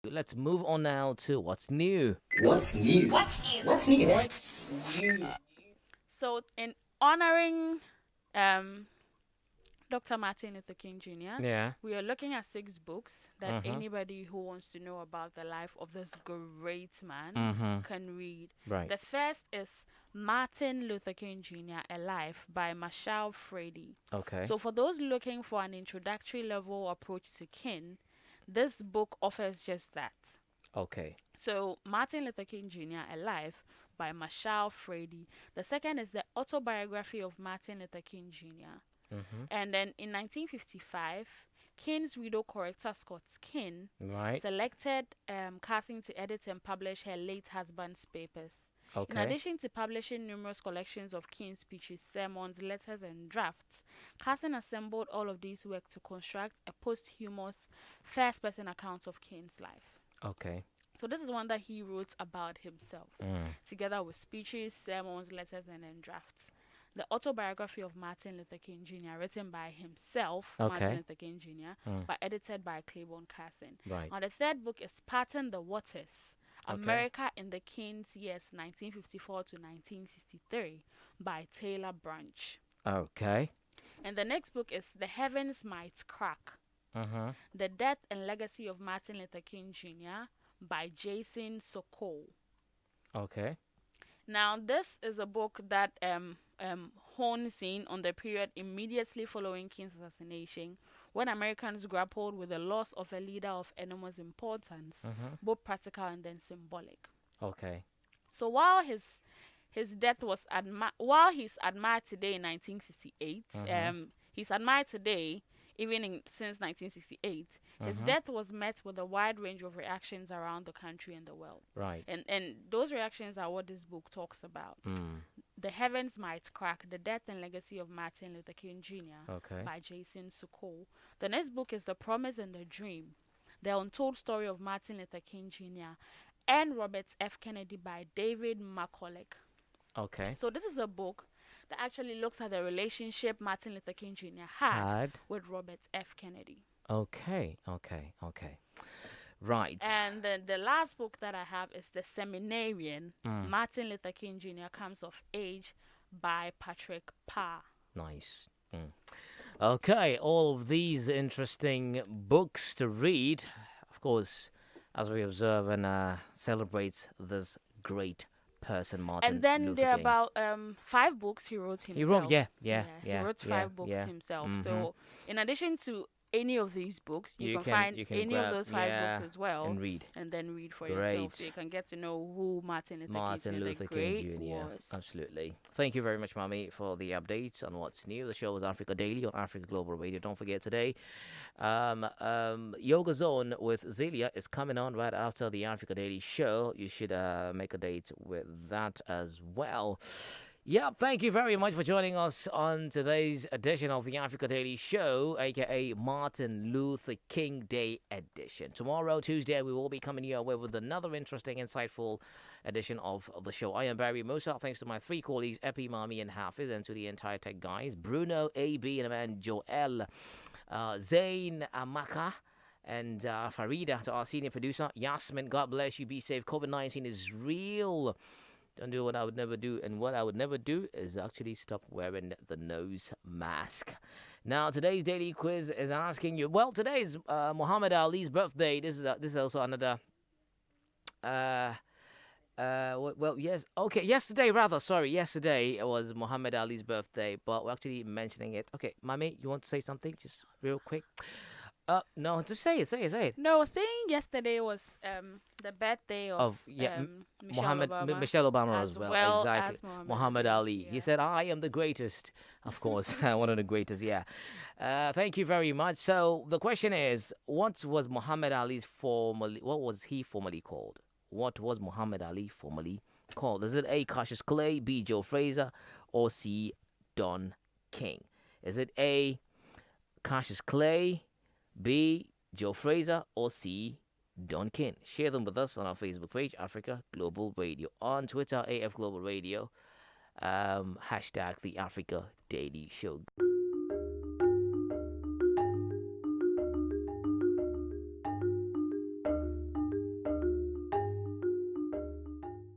Let's move on now to what's new. What's new? What's new? What's new? So, in honoring um, Dr. Martin Luther King Jr., Yeah. we are looking at 6 books that Mm-hmm. anybody who wants to know about the life of this great man Mm-hmm. can read. Right. The first is Martin Luther King Jr. A Life by Marshall Frady. Okay. So, for those looking for an introductory level approach to King, this book offers just that. Okay. So, Martin Luther King Jr. A Life by Marshall Frady. The second is the autobiography of Martin Luther King Jr. Mm-hmm. And then in 1955, King's widow corrector Scott King Right. selected Carson to edit and publish her late husband's papers. In Okay. addition to publishing numerous collections of King's speeches, sermons, letters, and drafts, Carson assembled all of these works to construct a posthumous first-person account of King's life. Okay. So this is one that he wrote about himself, Mm. together with speeches, sermons, letters, and then drafts. The autobiography of Martin Luther King Jr., written by himself, Martin Okay. Luther King Jr., Mm. but edited by Claiborne Carson. Right. Now, the third book is Parting the Waters, Okay. America in the King's Years 1954 to 1963 by Taylor Branch. Okay. And the next book is The Heavens Might Crack, Mm-hmm. The Death and Legacy of Martin Luther King Jr. by Jason Sokol. Okay. Now, this is a book that hones in on the period immediately following King's assassination, when Americans grappled with the loss of a leader of enormous importance, Mm-hmm. both practical and then symbolic. Okay. So while his death was while he's admired today in 1968, he's admired today even since 1968. His Mm-hmm. death was met with a wide range of reactions around the country and the world. Right. And those reactions are what this book talks about. Mm. The Heavens Might Crack, The Death and Legacy of Martin Luther King Jr. Okay. by Jason Sokol. The next book is The Promise and the Dream, The Untold Story of Martin Luther King Jr. and Robert F. Kennedy by David McCulloch. Okay. So this is a book that actually looks at the relationship Martin Luther King Jr. had with Robert F. Kennedy. Okay. Okay. Okay. Right. And then the last book that I have is The Seminarian, Mm. Martin Luther King Jr. Comes of Age by Patrick Parr. Nice. Mm. Okay, all of these interesting books to read, of course, as we observe and celebrate this great person, Martin And then Luther there are King. about 5 books he wrote himself. He wrote, yeah. He wrote 5 books yeah. himself. Mhm. So in addition to any of these books, you can find you can any grab, of those 5 books as well, and read. and then read for Great. yourself, so you can get to know who Martin Luther Martin King Jr. Luther the Great King Jr. was. Absolutely. Thank you very much, Mami, for the updates on what's new. The show is Africa Daily on Africa Global Radio. Don't forget today, Yoga Zone with Zelia is coming on right after the Africa Daily show. You should make a date with that as well. Yeah, thank you very much for joining us on today's edition of the Africa Daily Show, aka Martin Luther King Day edition. Tomorrow, Tuesday, we will be coming your way with another interesting, insightful edition of the show. I am Barry Musa. Thanks to my 3 colleagues, Epi, Mami, and Hafiz, and to the entire tech guys, Bruno, AB, and man Joel, Zain, Amaka, and Farida, to our senior producer, Yasmin. God bless you. Be safe. COVID-19 is real. Don't do what I would never do. And what I would never do is actually stop wearing the nose mask. Now, today's daily quiz is asking you, well, today is Muhammad Ali's birthday. This is also another, yes, okay, yesterday it was Muhammad Ali's birthday, but we're actually mentioning it. Okay, Mami, you want to say something just real quick? No, just say it. No, saying yesterday was the birthday of Michelle Obama as well. Exactly. As Muhammad Ali. Yeah. He said, I am the greatest. Of course, one of the greatest, yeah. Thank you very much. So the question is, what was he formerly called? What was Muhammad Ali formerly called? Is it A, Cassius Clay, B, Joe Frazier, or C, Don King? Is it A, Cassius Clay, B, Joe Frazier, or C, Don King? Share them with us on our Facebook page, Africa Global Radio. On Twitter, AF Global Radio. Hashtag the Africa Daily Show.